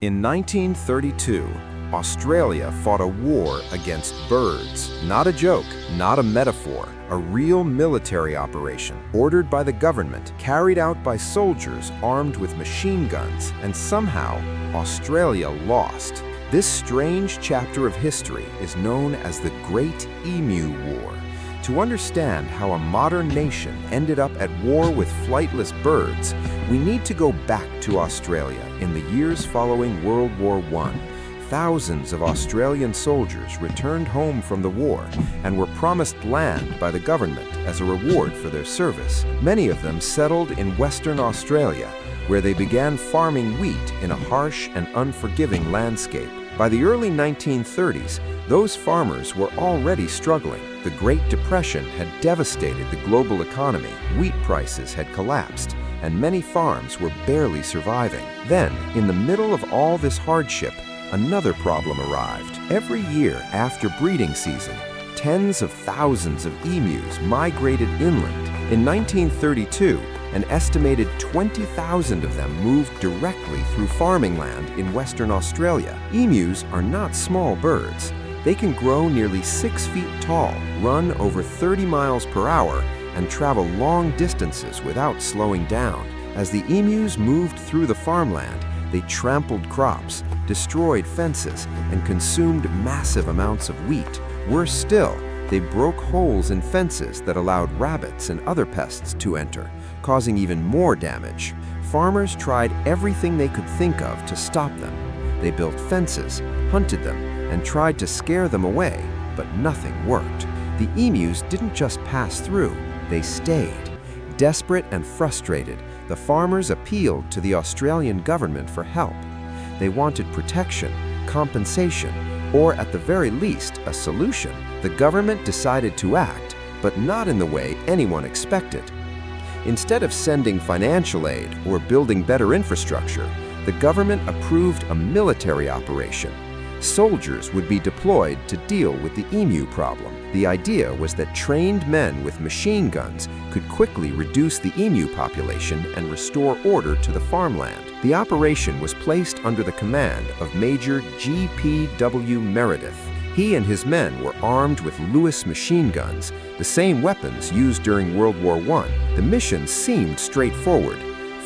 In 1932, Australia fought a war against birds. Not a joke, not a metaphor, a real military operation, ordered by the government, carried out by soldiers armed with machine guns, and somehow, Australia lost. This strange chapter of history is known as the Great Emu War. To understand how a modern nation ended up at war with flightless birds, we need to go back to Australia in the years following World War I. Thousands of Australian soldiers returned home from the war and were promised land by the government as a reward for their service. Many of them settled in Western Australia, where they began farming wheat in a harsh and unforgiving landscape. By the early 1930s, those farmers were already struggling. The Great Depression had devastated the global economy, wheat prices had collapsed, and many farms were barely surviving. Then, in the middle of all this hardship, another problem arrived. Every year after breeding season, tens of thousands of emus migrated inland. In 1932, an estimated 20,000 of them moved directly through farming land in Western Australia. Emus are not small birds. They can grow nearly 6 feet tall, run over 30 miles per hour, and travel long distances without slowing down. As the emus moved through the farmland, they trampled crops, destroyed fences, and consumed massive amounts of wheat. Worse still, they broke holes in fences that allowed rabbits and other pests to enter, causing even more damage. Farmers tried everything they could think of to stop them. They built fences, hunted them, and tried to scare them away, but nothing worked. The emus didn't just pass through, they stayed. Desperate and frustrated, the farmers appealed to the Australian government for help. They wanted protection, compensation, or at the very least, a solution. The government decided to act, but not in the way anyone expected. Instead of sending financial aid or building better infrastructure, the government approved a military operation. Soldiers would be deployed to deal with the emu problem. The idea was that trained men with machine guns could quickly reduce the emu population and restore order to the farmland. The operation was placed under the command of Major G.P.W. Meredith. He and his men were armed with Lewis machine guns, the same weapons used during World War I. The mission seemed straightforward: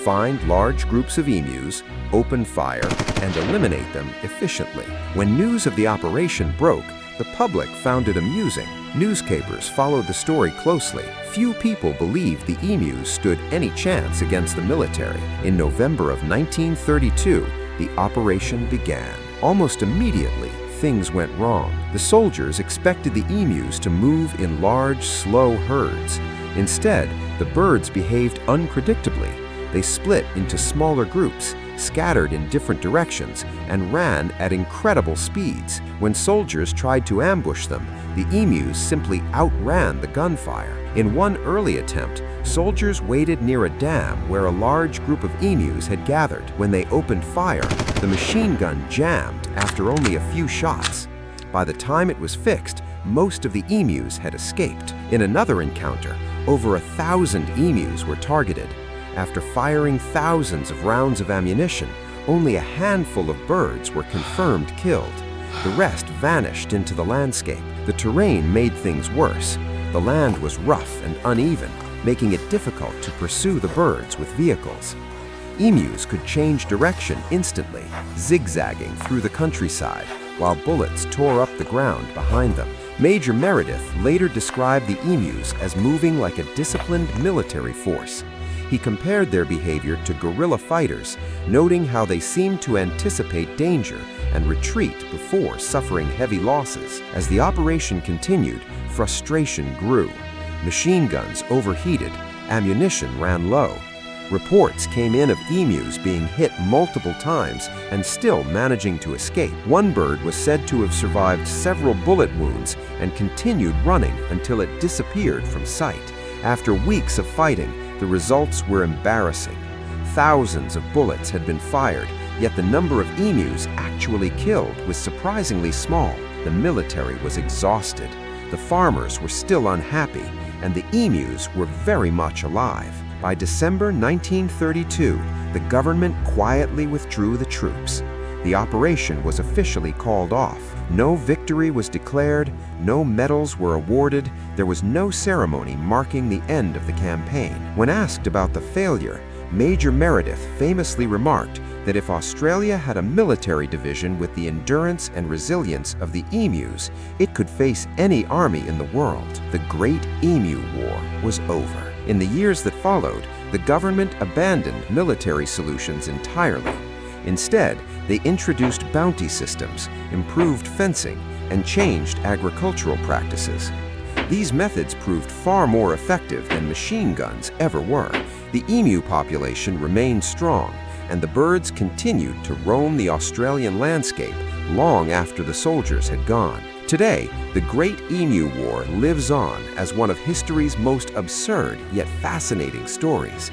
find large groups of emus, open fire, and eliminate them efficiently. When news of the operation broke, the public found it amusing. Newspapers followed the story closely. Few people believed the emus stood any chance against the military. In November of 1932, the operation began. Almost immediately, things went wrong. The soldiers expected the emus to move in large, slow herds. Instead, the birds behaved unpredictably. They split into smaller groups, scattered in different directions, and ran at incredible speeds. When soldiers tried to ambush them, the emus simply outran the gunfire. In one early attempt, soldiers waited near a dam where a large group of emus had gathered. When they opened fire, the machine gun jammed after only a few shots. By the time it was fixed, most of the emus had escaped. In another encounter, over 1,000 emus were targeted. After firing thousands of rounds of ammunition, only a handful of birds were confirmed killed. The rest vanished into the landscape. The terrain made things worse. The land was rough and uneven, making it difficult to pursue the birds with vehicles. Emus could change direction instantly, zigzagging through the countryside, while bullets tore up the ground behind them. Major Meredith later described the emus as moving like a disciplined military force. He compared their behavior to guerrilla fighters, noting how they seemed to anticipate danger and retreat before suffering heavy losses. As the operation continued, frustration grew. Machine guns overheated, ammunition ran low. Reports came in of emus being hit multiple times and still managing to escape. One bird was said to have survived several bullet wounds and continued running until it disappeared from sight. After weeks of fighting, the results were embarrassing. Thousands of bullets had been fired, yet the number of emus actually killed was surprisingly small. The military was exhausted. The farmers were still unhappy, and the emus were very much alive. By December 1932, the government quietly withdrew the troops. the operation was officially called off. No victory was declared, no medals were awarded, there was no ceremony marking the end of the campaign. When asked about the failure, Major Meredith famously remarked that if Australia had a military division with the endurance and resilience of the emus, it could face any army in the world. The Great Emu War was over. In the years that followed, the government abandoned military solutions entirely. Instead, they introduced bounty systems, improved fencing, and changed agricultural practices. These methods proved far more effective than machine guns ever were. The emu population remained strong, and the birds continued to roam the Australian landscape long after the soldiers had gone. Today, the Great Emu War lives on as one of history's most absurd yet fascinating stories.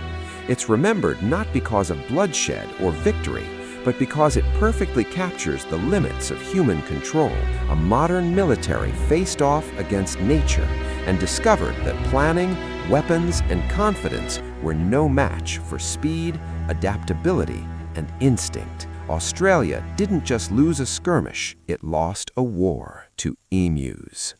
It's remembered not because of bloodshed or victory, but because it perfectly captures the limits of human control. A modern military faced off against nature and discovered that planning, weapons, and confidence were no match for speed, adaptability, and instinct. Australia didn't just lose a skirmish, it lost a war to emus.